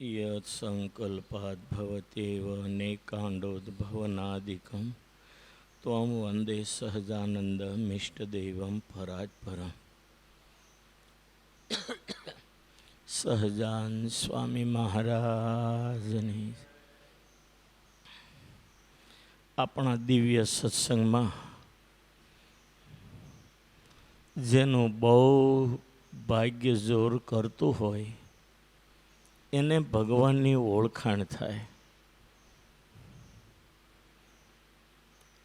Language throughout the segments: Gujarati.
यत्सङ्कल्पाद्भवत्येव नेकाण्डोद्भवनादिकं त्वं वन्दे सहजानन्दमिष्टदेवं परात्परम्। સહજાન સ્વામી મહારાજની આપણા દિવ્ય સત્સંગમાં જેનું બહુ ભાગ્ય જોર કરતું હોય એને ભગવાનની ઓળખાણ થાય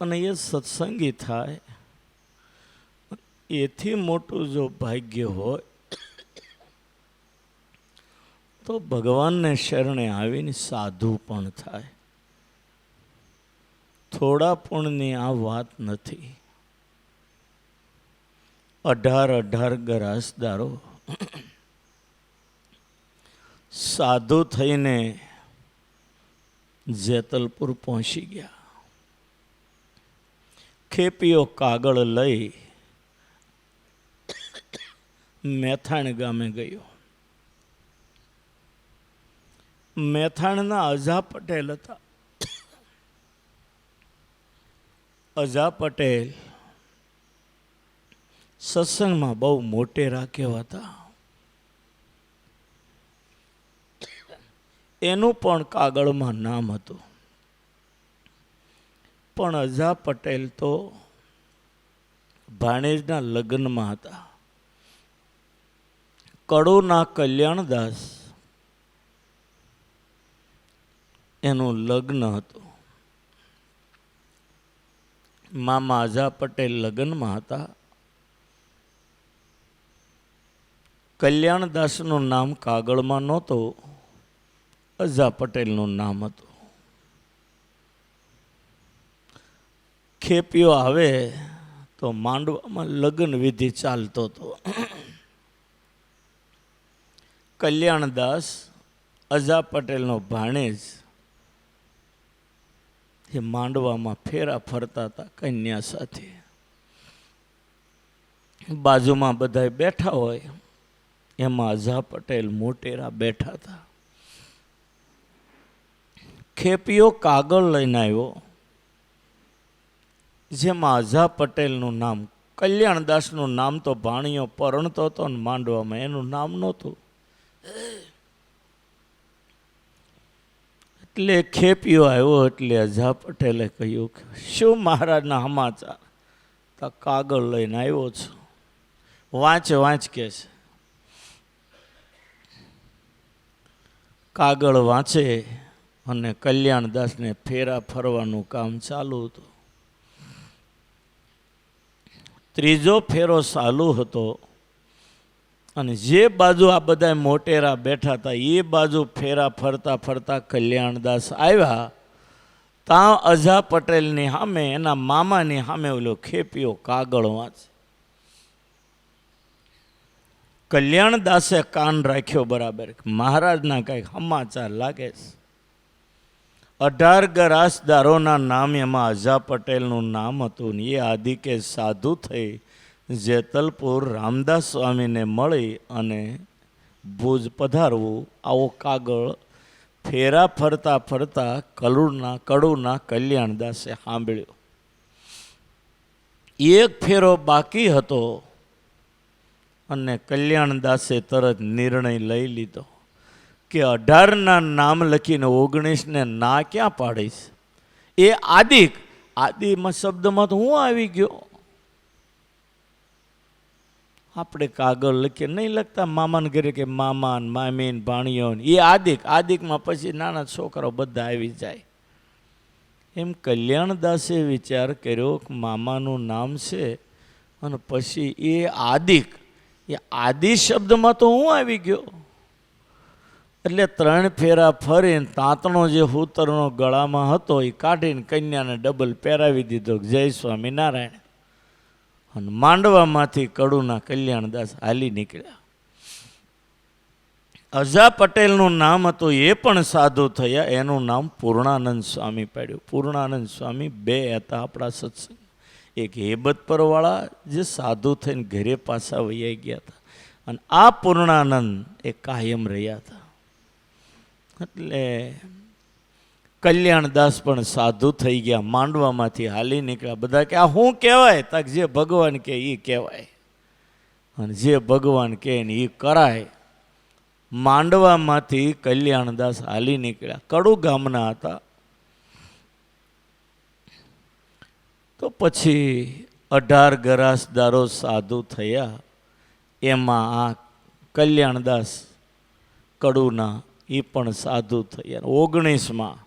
અને એ સત્સંગી થાય. એથી મોટું જો ભાગ્ય હોય તો ભગવાનને શરણે આવીને સાધુ પણ થાય. થોડા પુણ્યની આ વાત નથી. 18 ગરાસદારો સાધુ થઈને જેતલપુર પહોંચી ગયા. ખેપીઓ કાગળ લઈ મેથાણ ગામે ગયો. મેથાણના અજા પટેલ હતા. અજા પટેલ સત્સંગમાં બહુ મોટેરા કહેવાતા. એનું પણ કાગળમાં નામ હતું. પણ અજા પટેલ તો ભાણેજના લગ્નમાં હતા. કડુના કલ્યાણદાસ એનું લગ્ન હતું. મામા અજા પટેલ લગ્નમાં હતા. કલ્યાણદાસનું નામ કાગળમાં નહોતું, અજા પટેલનું નામ હતું. ખેપીઓ આવે તો માંડવામાં લગ્ન વિધિ ચાલતો હતો. કલ્યાણદાસ અજા પટેલનો ભાણેજ એ માંડવામાં ફેરા ફરતા હતા કન્યા સાથે. બાજુમાં બધા બેઠા હોય એમાં અજા પટેલ મોટેરા બેઠા હતા. ખેપીઓ કાગળ લઈને આવ્યો જેમાં અજા પટેલનું નામ, કલ્યાણદાસનું નામ તો ભાણિયો પરણતો હતો ને માંડવામાં એનું નામ નહોતું. એટલે ખેપીઓ આવ્યો એટલે અજા પટેલે કહ્યું કે શું મહારાજના સમાચાર? તો કાગળ લઈને આવ્યો છું, વાંચ કે છે. કાગળ વાંચે અને કલ્યાણદાસને ફેરા ફરવાનું કામ ચાલુ હતું. ત્રીજો ફેરો ચાલુ હતો અને જે બાજુ આ બધા મોટેરા બેઠા હતા એ બાજુ ફેરા ફરતા ફરતા કલ્યાણદાસ આવ્યા. ત્યાં અજા પટેલની સામે, એના મામાની સામે ઓલો ખેપીઓ કાગળ વાંચે. કલ્યાણદાસે કાન રાખ્યો બરાબર, મહારાજના કંઈક સમાચાર લાગે છે. 18 ગરાસદારોના નામ એમાં અજા પટેલનું નામ હતું ને એ આદિકે સાધુ થઈ જેતલપુર રામદાસ સ્વામીને મળી અને ભુજ પધારવું. આવો કાગળ ફેરા ફરતા ફરતા કડુના કલ્યાણદાસે સાંભળ્યો. એક ફેરો બાકી હતો અને કલ્યાણદાસે તરત નિર્ણય લઈ લીધો કે 18ના નામ લખીને 19ને ના ક્યાં પાડીશ? એ આદિમાં શબ્દમાં તો હું આવી ગયો. આપણે કાગળ લખીએ નહીં લખતા મામાને ઘરે કે મામાન મામીન ભાણિયોન, એ આદિકમાં પછી નાના છોકરાઓ બધા આવી જાય. એમ કલ્યાણદાસે વિચાર કર્યો કે મામાનું નામ છે અને પછી એ આદિ શબ્દમાં તો હું આવી ગયો. એટલે 3 ફેરા ફરીને તાંતણો જે હૂતરનો ગળામાં હતો એ કાઢીને કન્યાને ડબલ પહેરાવી દીધો. જય સ્વામિનારાયણ. અને માંડવામાંથી કડુના કલ્યાણદાસ હાલી નીકળ્યા. અજા પટેલનું નામ હતું, એ પણ સાધુ થયા. એનું નામ પૂર્ણાનંદ સ્વામી પાડ્યું. પૂર્ણાનંદ સ્વામી 2 હતા આપણા સત્સંગ. એક હેબતપરવાળા જે સાધુ થઈને ઘરે પાછા વૈયા ગયા હતા અને આ પૂર્ણાનંદ એ કાયમ રહ્યા હતા. એટલે કલ્યાણદાસ પણ સાધુ થઈ ગયા, માંડવામાંથી હાલી નીકળ્યા. બધા કે આ શું કહેવાય? તક જે ભગવાન કે એ કહેવાય, અને જે ભગવાન કહે ને એ કરાય. માંડવામાંથી કલ્યાણદાસ હાલી નીકળ્યા, કડુ ગામના હતા. તો પછી 18 ગરાસદારો સાધુ થયા. એમાં આ કલ્યાણદાસ કડુના એ પણ સાધુ થયા 19માં,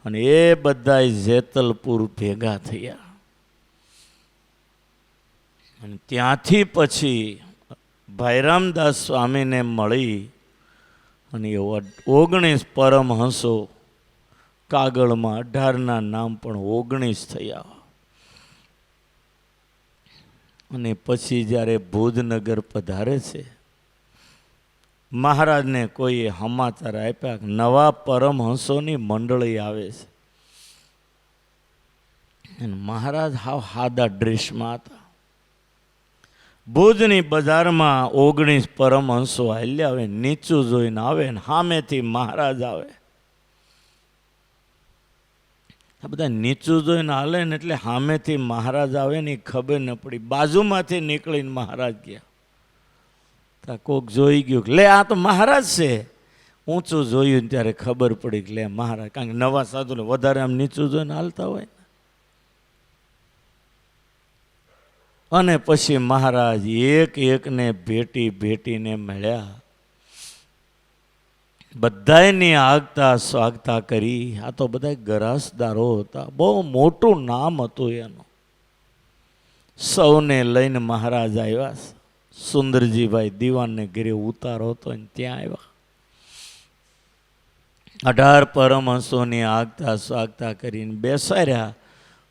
અને એ બધા જેતલપુર ભેગા થયા. અને ત્યાંથી પછી ભાઈરામદાસ સ્વામીને મળી, અને એ 19 પરમહંસો, કાગળમાં 18ના નામ પણ 19 થયા. અને પછી જ્યારે ભુજનગર પધારે છે, મહારાજને કોઈએ સમાચાર આપ્યા કે નવા પરમહંસોની મંડળી આવે છે. અને મહારાજ હાવ સાદા ડ્રેસમાં હતા. ભુજની બજારમાં 19 પરમહંસો હાલ્યા આવે, નીચું જોઈને આવે ને સામેથી મહારાજ આવે. આ બધા નીચું જોઈને હાલે ને એટલે સામેથી મહારાજ આવે ને ખબર ન પડી. બાજુમાંથી નીકળીને મહારાજ ગયા. ત્યાં કોક જોઈ ગયું કે લે આ તો મહારાજ છે. ઊંચું જોયું ત્યારે ખબર પડી કે લે મહારાજ, કારણ કે નવા સાધુને વધારે આમ નીચું જોઈને હાલતા હોય. અને પછી મહારાજ એક એકને ભેટીને મળ્યા. બધાયની આગતા સ્વાગતા કરી. આ તો બધા ગરાસદારો હતા, બહુ મોટું નામ હતું એનું. સૌને લઈને મહારાજ આવ્યા. સુંદરજીભાઈ દીવાનને ઘરે ઉતારો હતો ને ત્યાં આવ્યા. 18 પરમહંસોની આગતા સ્વાગતા કરીને બેસાડ્યા.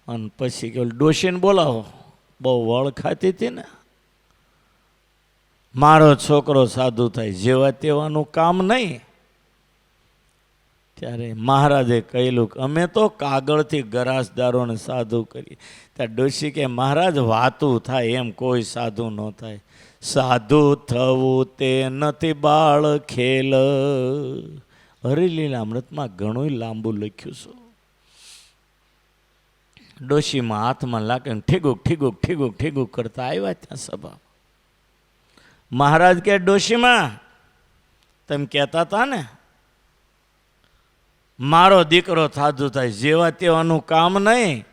અને પછી કે ડોશીને બોલાવો, બહુ વળ ખાતી હતી ને. મારો છોકરો સાધુ થાય, જેવા તેવાનું કામ નહીં. ત્યારે મહારાજે કહેલું કે અમે તો કાગળથી ગરાસદારોને સાધુ કરીએ. ત્યાં ડોશી કે મહારાજ વાતું થાય એમ કોઈ સાધુ ન થાય. સાધુ થવું તે નથી બાળ ખેલ. હરિલીલામૃતમાં ઘણું લાંબુ લખ્યું છે. ડોશીમાં હાથમાં લાગે ઠીગુક કરતા આવ્યા ત્યાં સભા. મહારાજ કે ડોશીમાં તમે કહેતા હતા ને મારો દીકરો સાધુ થાય, જેવા તેવાનું કામ નહીં.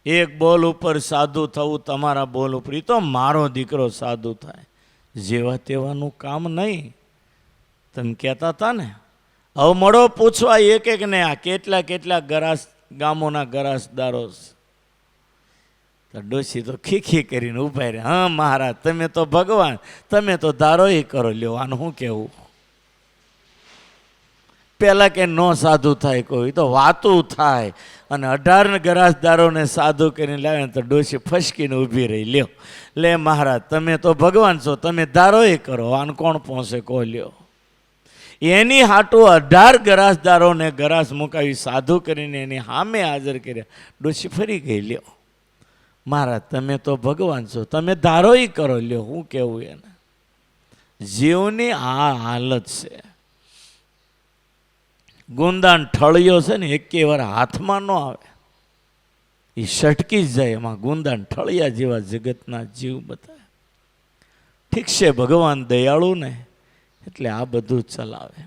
એક બોલ ઉપર સાધુ થવું તમારા બોલ ઉપર. એ તો મારો દીકરો સાધુ થાય, જેવા તેવાનું કામ નહીં. તમે કહેતા હતા ને. હવે મળો પૂછવા એક ને આ કેટલા ગરાસ ગામોના ગરાસદારો. ડોશી તો ખીખી કરીને ઉભા રહ્યા. હા મહારાજ, તમે તો ભગવાન, તમે તો ધારો એ કરો. લ્યો આનું શું કહેવું? પેલા કે નો સાધુ થાય કોઈ, તો વાતું થાય. અને 18 ગરાસદારોને સાધુ કરીને લાવે તો ડોશી ફસકીને ઊભી રહી. લ્યો લે મહારાજ, તમે તો ભગવાન છો, તમે ધારો એ કરો. આને કોણ પહોંચે કહો? લ્યો એની હાટું 18 ગરાસદારોને ગરાસ મુકાવી સાધુ કરીને એની સામે હાજર કર્યા. ડોશી ફરી ગઈ. લ્યો મહારાજ, તમે તો ભગવાન છો, તમે ધારો એ કરો. લ્યો હું કેવું એને. જીવની આ હાલત છે. ગુંદાન ઠળિયો છે ને એકે વાર હાથમાં ન આવે, એ સટકી જ જાય. એમાં ગુંદાન ઠળિયા જેવા જગતના જીવ બતાવે. ઠીક છે, ભગવાન દયાળુ ને એટલે આ બધું ચલાવે.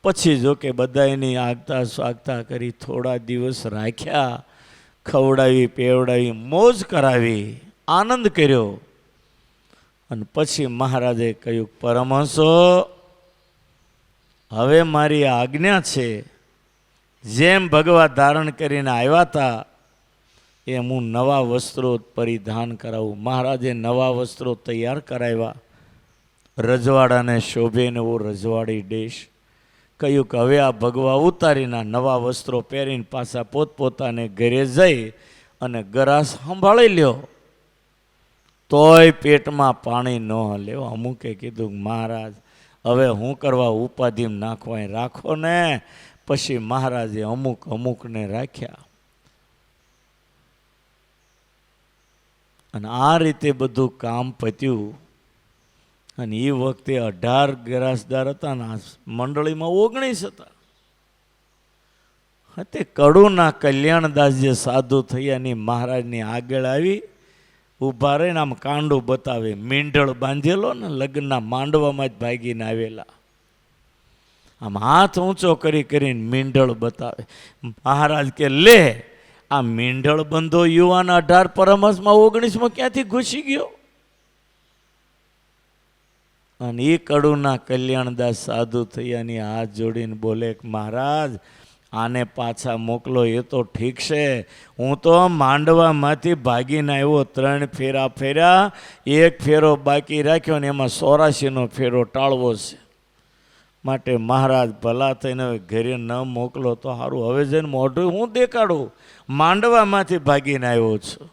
પછી જો કે બધા એની આગતા સ્વાગતા કરી, થોડા દિવસ રાખ્યા, ખવડાવી પીવડાવી મોજ કરાવી, આનંદ કર્યો. અને પછી મહારાજે કહ્યું પરમહંસો, હવે મારી આજ્ઞા છે, જેમ ભગવા ધારણ કરીને આવ્યા હતા એમ હું નવા વસ્ત્રો પરિધાન કરાવું. મહારાજે નવા વસ્ત્રો તૈયાર કરાવ્યા. રજવાડાને શોભે એવો રજવાડી દેશ. કહ્યું કે હવે આ ભગવા ઉતારીને નવા વસ્ત્રો પહેરીને પાછા પોતપોતાને ઘરે જઈ અને ગરાસ સંભાળી લ્યો. તોય પેટમાં પાણી ન લેવો. અમુકે કીધું મહારાજ હવે હું કરવા ઉપાધિમાં નાખવા રાખો ને. પછી મહારાજે અમુકને રાખ્યા. અને આ રીતે બધું કામ પત્યું. અને એ વખતે 18 ગરાસદાર હતા ને મંડળીમાં 19 હતા. તે કડુના કલ્યાણદાસ જે સાધુ થયાની મહારાજની આગળ આવી ઊભા રહીને આમ કાંડું બતાવે, મીંઢળ બાંધેલો ને લગ્નના માંડવામાં જ ભાગીને આવેલા, આમ હાથ ઊંચો કરી કરીને મીંઢળ બતાવે. મહારાજ કે લે આ મીંઢળ બંધો યુવાન 18 પરમહંસમાં 19માં ક્યાંથી ઘૂસી ગયો? અને એ કડુના કલ્યાણદાસ સાધુ થયાની હાથ જોડીને બોલે કે મહારાજ આને પાછા મોકલો. એ તો ઠીક છે, હું તો માંડવામાંથી ભાગીને આવ્યો, 3 ફેરા ફેર્યા, 1 ફેરો બાકી રાખ્યો ને એમાં 84નો ફેરો ટાળવો છે. માટે મહારાજ ભલા થઈને હવે ઘરે ન મોકલો તો સારું. હવે જઈને મોઢું હું દેખાડું, માંડવામાંથી ભાગીને આવ્યો છું.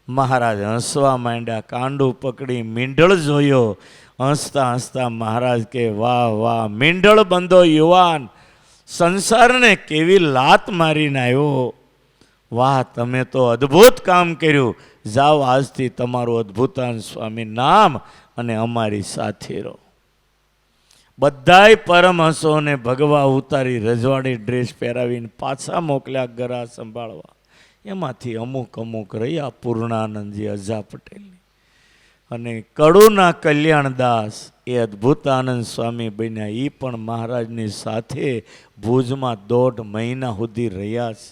મહારાજ હસવા માંડ્યા, કાંડું પકડી મીંઢળ જોયો. હસતા હસતા મહારાજ કે વાહ વાહ મીંઢળ બંધો યુવાન, સંસારને કેવી લાત મારીને આવ્યો. વાહ તમે તો અદ્ભુત કામ કર્યું. જાઓ આજથી તમારું અદ્ભુતાનંદ સ્વામી નામ અને અમારી સાથે રહો. બધાય પરમહંસોને ભગવા ઉતારી રજવાડી ડ્રેસ પહેરાવીને પાછા મોકલ્યા ગરા સંભાળવા. એમાંથી અમુક રહ્યા પૂર્ણાનંદજી અજા પટેલની. અને કડુના કલ્યાણદાસ એ અદ્ભુતાનંદ સ્વામી બન્યા. એ પણ મહારાજની સાથે ભુજમાં 1.5 મહિના સુધી રહ્યા છે.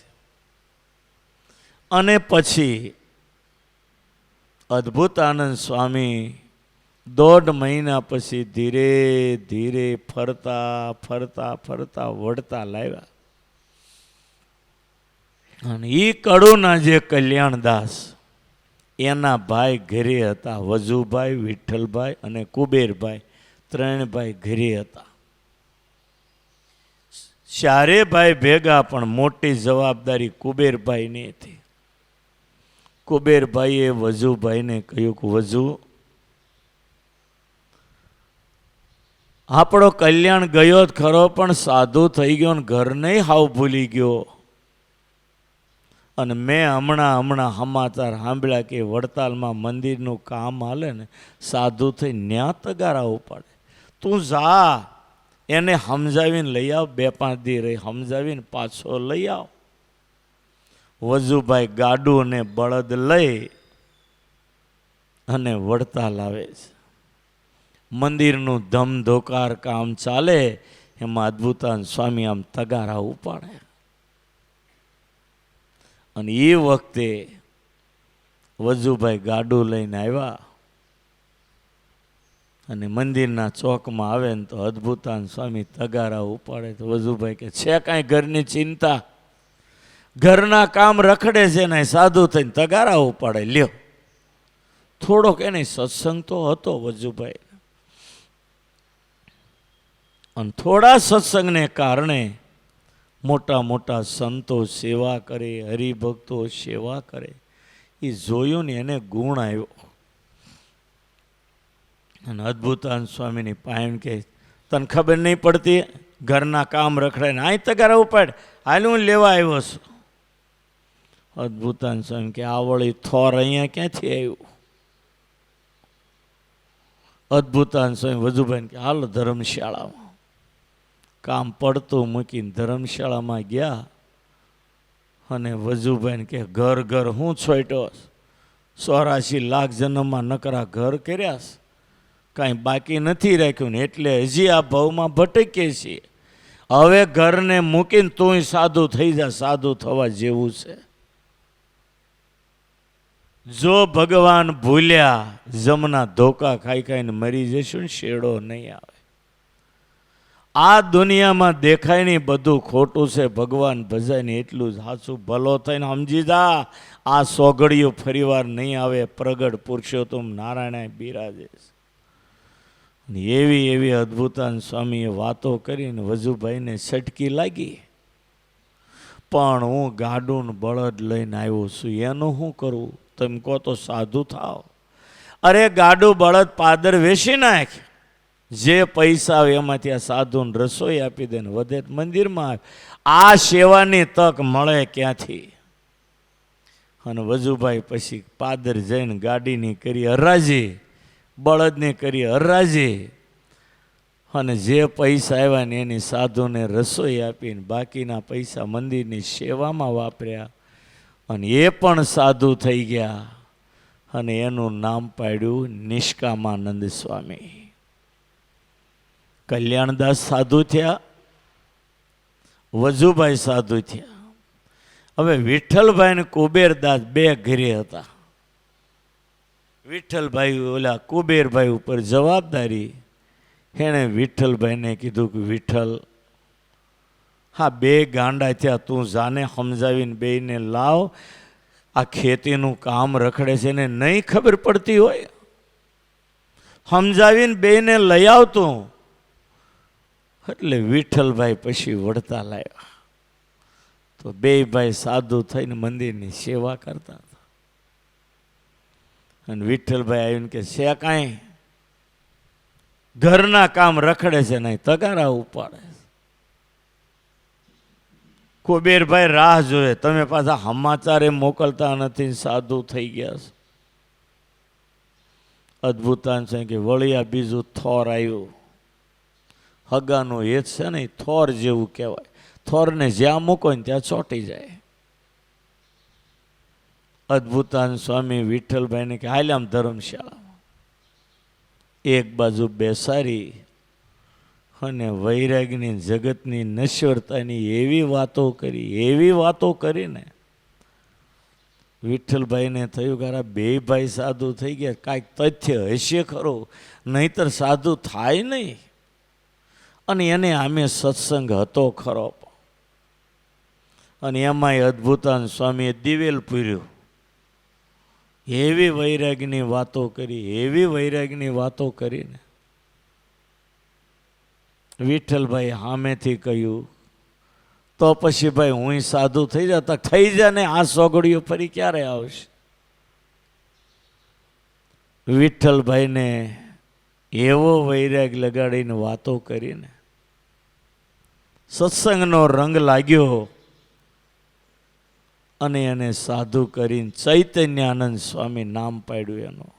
અને પછી અદ્ભુતાનંદ સ્વામી 1.5 મહિના પછી ધીરે ધીરે ફરતા ફરતા ફરતા વડતા લાવ્યા. અને એ કડુના જે કલ્યાણદાસ એના ભાઈ ઘરે હતા, વજુભાઈ, વિઠ્ઠલભાઈ અને કુબેરભાઈ, 3 ભાઈ ઘરે હતા. 4 ભાઈ ભેગા પણ મોટી જવાબદારી કુબેરભાઈની હતી. કુબેરભાઈએ વજુભાઈને કહ્યું કે વજુ આપણો કલ્યાણ ગયો જ ખરો પણ સાધુ થઈ ગયો ને ઘર નહીં હાવ ભૂલી ગયો. અને મેં હમણાં સમાચાર સાંભળ્યા કે વડતાલમાં મંદિરનું કામ હાલે ને, સાધુ થઈ ન્યા તગારા ઉપાડે. તું જા એને સમજાવીને લઈ આવ, 2-5 દી રહી સમજાવીને પાછો લઈ આવ. વજુભાઈ ગાડું ને બળદ લઈ અને વડતાલ આવે છે. મંદિરનું ધમધોકાર કામ ચાલે, એમાં અદ્ભુતાનંદ સ્વામી આમ તગારા ઉપાડે. અને એ વખતે વજુભાઈ ગાડું લઈને આવ્યા અને મંદિરના ચોકમાં આવે ને તો અદ્ભુતાનંદ સ્વામી તગારા ઉપાડે. તો વજુભાઈ કે છે કાંઈ ઘરની ચિંતા? ઘરના કામ રખડે છે ને સાધુ થઈને તગારા ઉપાડે. લ્યો થોડોક એને સત્સંગ તો હતો વજુભાઈ, અને થોડા સત્સંગને કારણે મોટા મોટા સંતો સેવા કરે, હરિભક્તો સેવા કરે. એ જોયું ને એને ગુણ આવ્યો. અને અદ્ભુતાનંદ સ્વામીની પાયણ કે તને ખબર નહીં પડતી, ઘરના કામ રખડાય ને અહીં તગારા ઉપાડ, હાલ હું લેવા આવ્યો છું. અદ્ભુતાનંદ સ્વામી કે આ વળી થોર અહીંયા ક્યાંથી આવ્યું? અદ્ભુતાનંદ સ્વામી વજુભાઈ કે હાલ ધર્મશાળામાં. કામ પડતું મૂકીને ધર્મશાળામાં ગયા. અને વજુભાઈને કે ઘર ઘર હું છોટ્યો, 84 લાખ જન્મમાં નકરા ઘર કર્યા, કાંઈ બાકી નથી રાખ્યું ને એટલે હજી આ ભાવમાં ભટકીએ છીએ. હવે ઘરને મૂકીને તું સાધુ થઈ જા, સાધુ થવા જેવું છે. જો ભગવાન ભૂલ્યા જમના ધોકા ખાઈ ખાઈને મરી જશું ને શેડો નહીં આવે. આ દુનિયામાં દેખાય નહીં બધું ખોટું છે, ભગવાન ભજાય ને એટલું જ સાચું. ભલો થઈને સમજી જા, આ સોગડિયું ફરીવાર નહીં આવે. પ્રગટ પુરુષોત્તમ નારાયણ બિરાજે. એવી એવી અદ્ભુતાનંદ સ્વામીએ વાતો કરીને વજુભાઈને સટકી લાગી. પણ હું ગાડું બળદ લઈને આવ્યો છું, એનું શું કરવું? તમે કહો તો સાધુ થાવ. અરે ગાડું બળદ પાદર વેચી નાખ, જે પૈસા આવે એમાંથી આ સાધુને રસોઈ આપી દે ને વધે મંદિરમાં આવે. આ સેવાની તક મળે ક્યાંથી? અને વજુભાઈ પછી પાદર જઈને ગાડીની કરી હરાજી, બળદને કરી હરરાજી, અને જે પૈસા આવ્યા ને એની સાધુને રસોઈ આપીને બાકીના પૈસા મંદિરની સેવામાં વાપર્યા, અને એ પણ સાધુ થઈ ગયા, અને એનું નામ પાડ્યું નિષ્કામાનંદ સ્વામી. કલ્યાણદાસ સાધુ થયા, વજુભાઈ સાધુ થયા. હવે વિઠ્ઠલભાઈ ને કુબેરદાસ બે ઘરે હતા. વિઠ્ઠલભાઈ ઓલા કુબેરભાઈ ઉપર જવાબદારી, એણે વિઠ્ઠલભાઈને કીધું કે વિઠ્ઠલ, હા બે ગાંડા થયા, તું જાને સમજાવીને બેયને લાવ. આ ખેતીનું કામ રખડે છે ને નહીં ખબર પડતી હોય, સમજાવીને બેયને લઈ આવતું. એટલે વિઠ્ઠલભાઈ પછી વળતા લાવ્યા, તો બે ભાઈ સાધુ થઈને મંદિરની સેવા કરતા હતા. અને વિઠ્ઠલભાઈ આવીને કે છે કાંઈ, ઘરના કામ રખડે છે નહીં, તગારા ઉપાડે. કુબેરભાઈ રાહ જોયે, તમે પાછા સમાચારે મોકલતા નથી, સાધુ થઈ ગયા છે. અદભુતાન છે કે વળિયા બીજું થોર આવ્યું, હગાનું એ છે ને થોર જેવું કહેવાય. થોરને જ્યાં મૂકો ને ત્યાં ચોંટી જાય. અદભુતાન સ્વામી વિઠ્ઠલભાઈને કે હાલ આમ ધર્મશાળામાં એક બાજુ બેસાડી અને વૈરાગની જગતની નશ્વરતાની એવી વાતો કરીને વિઠ્ઠલભાઈને થયું કે આ બે ભાઈ સાધુ થઈ ગયા, કાંઈક તથ્ય હશે ખરો, નહીતર સાધુ થાય નહીં. અને એને આમે સત્સંગ હતો ખરો, અને એમાંય અદભુતાન સ્વામીએ દિવેલ પૂર્યું. એવી વૈરાગની વાતો કરીને વિઠ્ઠલભાઈ સામેથી કહ્યું, તો પછી ભાઈ હું સાધુ થઈ જતા, થઈ જા ને, આ સોગડીઓ ફરી ક્યારે આવશે. વિઠ્ઠલભાઈને એવો વૈરાગ લગાડીને વાતો કરીને સત્સંગનો રંગ લાગ્યો, અને એને સાધુ કરીને ચૈતન્યાનંદ સ્વામી નામ પાડ્યું એનું.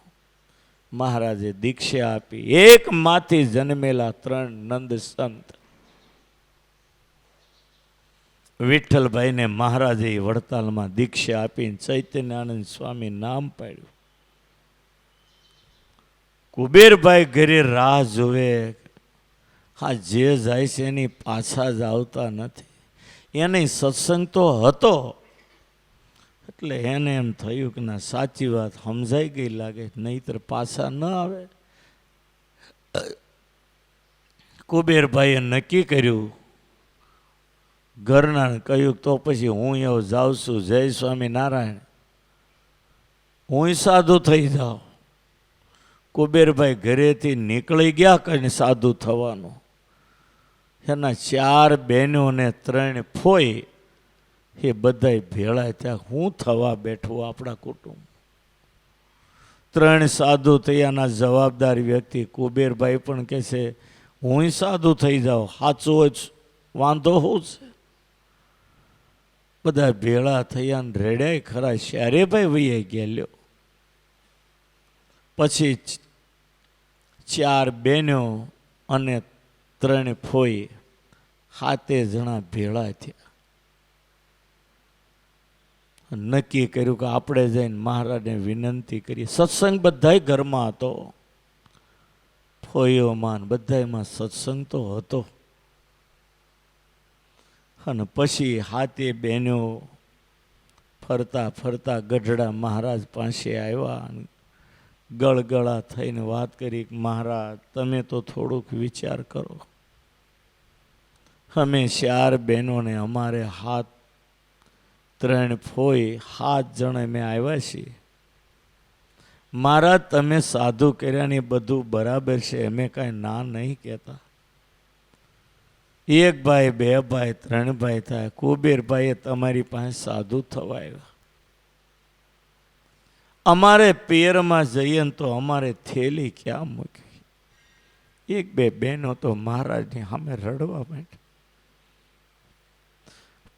મહારાજે દીક્ષા આપી. એક માંથી જન્મેલા 3 નંદ સંત. વિઠ્ઠલભાઈને મહારાજે વડતાલમાં દીક્ષા આપીને ચૈતન્યાનંદ સ્વામી નામ પાડ્યું. કુબેરભાઈ ઘરે રાહ જોવે, હા જે જાય છે એની પાછા જ આવતા નથી. એને સત્સંગ તો હતો, એટલે એને એમ થયું કે ના સાચી વાત સમજાઈ ગઈ લાગે, નહીતર પાછા ન આવે. કુબેરભાઈએ નક્કી કર્યું, ઘરનાને કહ્યું તો પછી હું એવું જાઉં છું, જય સ્વામિનારાયણ, હું સાધુ થઈ જાઉં. કુબેરભાઈ ઘરેથી નીકળી ગયા કરીને સાધુ થવાનું. એના 4 બહેનો ને 3 ફોઈ, એ બધાય ભેળા ત્યાં હું થવા બેઠું આપણા કુટુંબ. 3 સાધુ થયાના જવાબદાર વ્યક્તિ કુબેરભાઈ પણ કહે છે હું સાધુ થઈ જાઉં, સાચું જ વાંધો શું છે. બધા ભેળા થયા ને રેડ્યા ખરા, શ્યારે ભાઈ વૈયા ગયા. લ્યો પછી 4 બહેનો અને 3 ફોઈ, 7 જણા ભેળા થયા. નક્કી કર્યું કે આપણે જઈને મહારાજને વિનંતી કરીએ. સત્સંગ બધાય ઘરમાં હતો, ફોઈઓમાં બધાયમાં સત્સંગ તો હતો. અને પછી 7 બહેનો ફરતા ફરતા ગઢડા મહારાજ પાસે આવ્યા, ગળગળા થઈને વાત કરી કે મહારાજ તમે તો થોડુંક વિચાર કરો, અમે 4 બહેનોને અમારે 3 ફોઈ 7 જણા મેં આવ્યા છીએ. મહારાજ તમે સાધુ કર્યાની બધું બરાબર છે, અમે કાંઈ ના નહીં કહેતા. 1 ભાઈ 2 ભાઈ 3 ભાઈ થાય. કુબેરભાઈએ તમારી પાસે સાધુ થવા આવ્યા. અમારે પિયરમાં જઈએ ને તો અમારે થેલી ક્યાં મૂકી. 1-2 બહેનો તો મહારાજની સામે રડવા માંડી.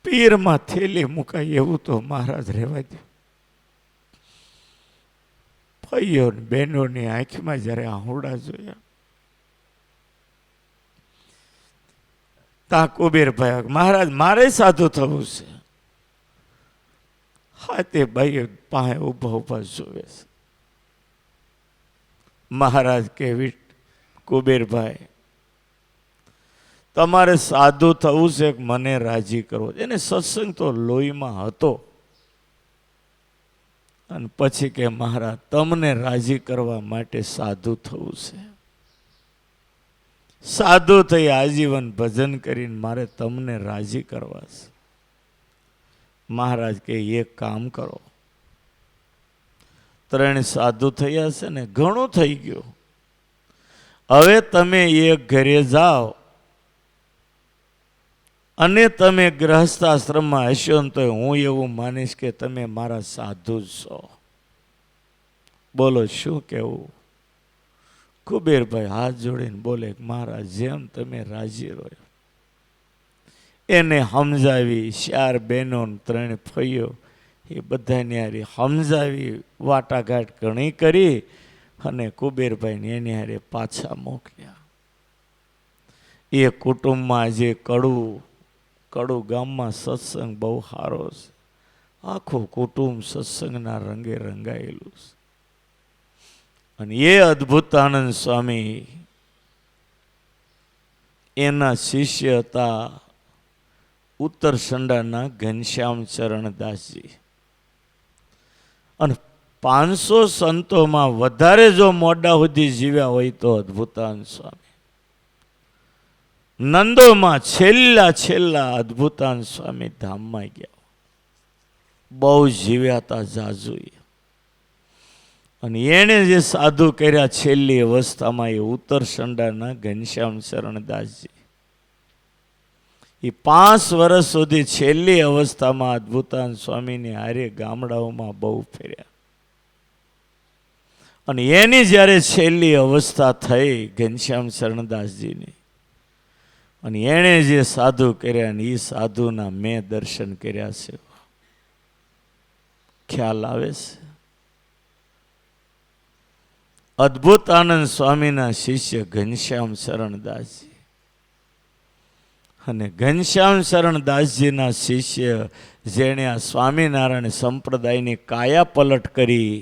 પીરમાં થેલી મુકાય એવું તો મહારાજ રહેવા દે. ભાઈઓ ને બહેનોની આંખમાં જ્યારે આહુડા જોયા, તા કુબેરભાઈ, મહારાજ મારે સાધુ થવું છે. હા, તે ભાઈઓ પાસે ઊભા ઊભા જોવે છે. મહારાજ કેવી, કુબેરભાઈ તમારે સાધુ થવું છે કે મને રાજી કરવો? એને સત્સંગ તો લોહીમાં હતો. અને પછી કે મહારાજ તમને રાજી કરવા માટે સાધુ થવું છે. સાધુ થઈ આજીવન ભજન કરીને મારે તમને રાજી કરવા છે. મહારાજ કે એક કામ કરો, ત્રણ સાધુ થયા છે ને, ઘણું થઈ ગયું. હવે તમે એક ઘરે જાઓ અને તમે ગ્રહસ્થાશ્રમમાં હશો ને તો હું એવું માનીશ કે તમે મારા સાધુ જ છો. બોલો શું કેવું? કુબેરભાઈ હાથ જોડીને બોલે, મહારાજ જેમ તમે રાજી રહો. એને સમજાવી, 4 બહેનો 3 ફઈઓ, એ બધાને હારે સમજાવી, વાટાઘાટ ઘણી કરી અને કુબેરભાઈને એની હારે પાછા મોકલ્યા. એ કુટુંબમાં જે કડુ ગામમાં સત્સંગ બહુ સારો છે. આખું કુટુંબ સત્સંગના રંગે રંગાયેલું છે. અને એ અદ્ભુતાનંદ સ્વામી એના શિષ્ય હતા ઉત્તરસંડાના ઘનશ્યામ ચરણદાસજી. અને 500 સંતોમાં વધારે જો મોડા સુધી જીવ્યા હોય તો અદ્ભુતાનંદ સ્વામી. નંદોમાં છેલ્લા અદ્ભુતાનંદ સ્વામી ધામમાં ગયા. બહુ જીવ્યા હતા જાજુએ. અને એણે જે સાધુ કર્યા છેલ્લી અવસ્થામાં એ ઉત્તરસંડાના ઘનશ્યામ ચરણદાસજી. એ 5 વર્ષ સુધી છેલ્લી અવસ્થામાં અદ્ભુતાનંદ સ્વામીની હારે ગામડાઓમાં બહુ ફેર્યા. અને એની જ્યારે છેલ્લી અવસ્થા થઈ ઘનશ્યામ ચરણદાસજીની, અને એણે જે સાધુ કર્યા ને એ સાધુના મેં દર્શન કર્યા છે. ખ્યાલ આવે છે? અદ્ભુતાનંદ સ્વામીના શિષ્ય ઘનશ્યામ ચરણદાસજી. અને ઘનશ્યામ ચરણદાસજીના શિષ્ય જેણે આ સ્વામિનારાયણ સંપ્રદાયની કાયા પલટ કરી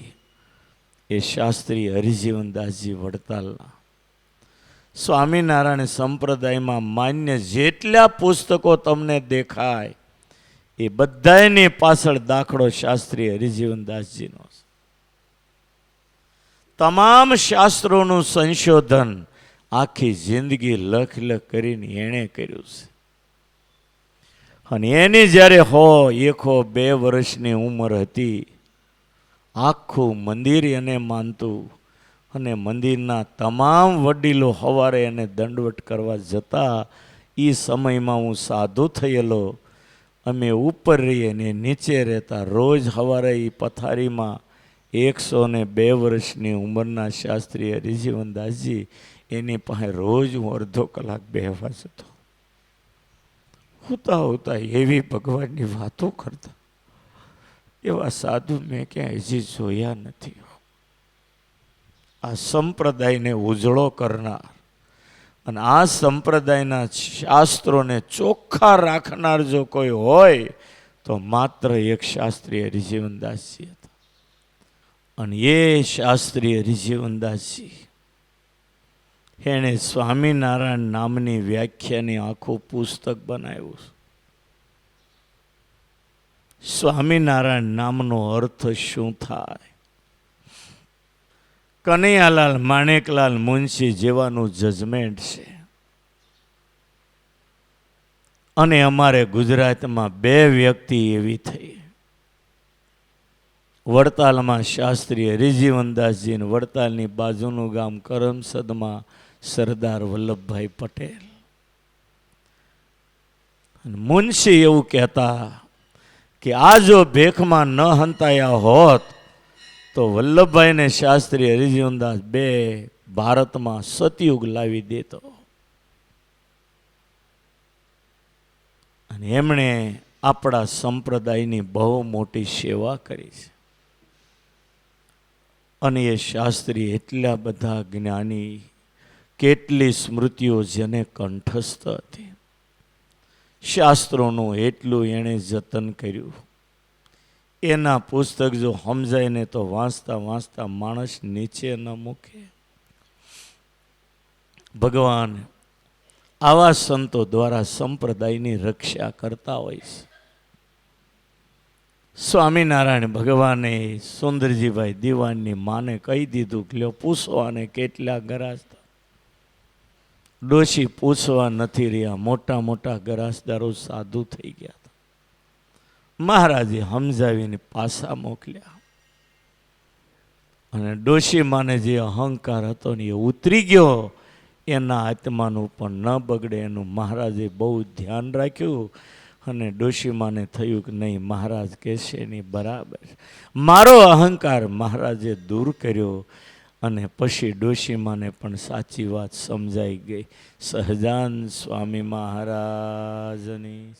એ શાસ્ત્રી હરિજીવનદાસજી વડતાલના. સ્વામિનારાયણ સંપ્રદાયમાં માન્ય જેટલા પુસ્તકો તમને દેખાય એ બધાની પાછળ દાખલો શાસ્ત્રી હરિજીવનદાસજીનો છે. તમામ શાસ્ત્રોનું સંશોધન આખી જિંદગી લખ કરીને એણે કર્યું છે. અને એની જ્યારે 102 વર્ષની ઉંમર હતી, આખું મંદિર એને માનતું. અને મંદિરના તમામ વડીલો સવારે એને દંડવટ કરવા જતા. એ સમયમાં હું સાધુ થયેલો, અમે ઉપર રહીએ ને નીચે રહેતા. રોજ સવારે એ પથારીમાં 102 વર્ષની ઉંમરના શાસ્ત્રી હરિજીવનદાસજી એની પાસે રોજ હું અડધો કલાક બેહવા જતો. હોતા એવી ભગવાનની વાતો કરતા. એવા સાધુ મેં ક્યાંય હજી જોયા નથી. આ સંપ્રદાયને ઉજળો કરનાર અને આ સંપ્રદાયના શાસ્ત્રોને ચોખ્ખા રાખનાર જો કોઈ હોય તો માત્ર એક શાસ્ત્રી હરિજીવનદાસજી હતા. અને એ શાસ્ત્રી હરિજીવનદાસજી એણે સ્વામિનારાયણ નામની વ્યાખ્યાની આખું પુસ્તક બનાવ્યું. સ્વામિનારાયણ નામનો અર્થ શું થાય? કનૈયાલાલ માણેકલાલ મુનશી જેવાનું જજમેન્ટ છે. અને અમારે ગુજરાતમાં 2 વ્યક્તિ એવી થઈ. વડતાલમાં શાસ્ત્રી હરિજીવનદાસજી અને વડતાલની બાજુનું ગામ કરમસદમાં સરદાર વલ્લભભાઈ પટેલ. મુનશી એવું કહેતા કે આ જો ભેખમાં ન હંતાયા હોત તો વલ્લભભાઈ ને શાસ્ત્રી હરિજીવનદાસ 2 ભારતમાં સતયુગ લાવી દેતો. અને એમણે આપણા સંપ્રદાયની બહુ મોટી સેવા કરી છે. અને એ શાસ્ત્રી એટલા બધા જ્ઞાની, કેટલી સ્મૃતિઓ જેને કંઠસ્થ હતી, શાસ્ત્રોનું એટલું એણે જતન કર્યું. એના પુસ્તક જો સમજાય ને તો વાંચતા વાંચતા માણસ નીચે ન મૂકે. ભગવાન આવા સંતો દ્વારા સંપ્રદાયની રક્ષા કરતા હોય છે. સ્વામિનારાયણ ભગવાને સુંદરજીભાઈ દિવાનની માને કહી દીધું કે લ્યો પૂછવાને કેટલા ગરાસદાર. ડોશી પૂછવા નથી રહ્યા, મોટા મોટા ગરાસદારો સાધુ થઈ ગયા હતા. મહારાજે સમજાવીને પાછા મોકલ્યા અને ડોશી માને જે અહંકાર હતો ને એ ઉતરી ગયો. એના આત્માનું પણ ન બગડે એનું મહારાજે બહુ ધ્યાન રાખ્યું. અને ડોશીમાને થયું કે નહીં, મહારાજ કહેશે નહીં બરાબર. મારો અહંકાર મહારાજે દૂર કર્યો અને પછી ડોશીમાને પણ સાચી વાત સમજાઈ ગઈ. સહજાન સ્વામી મહારાજની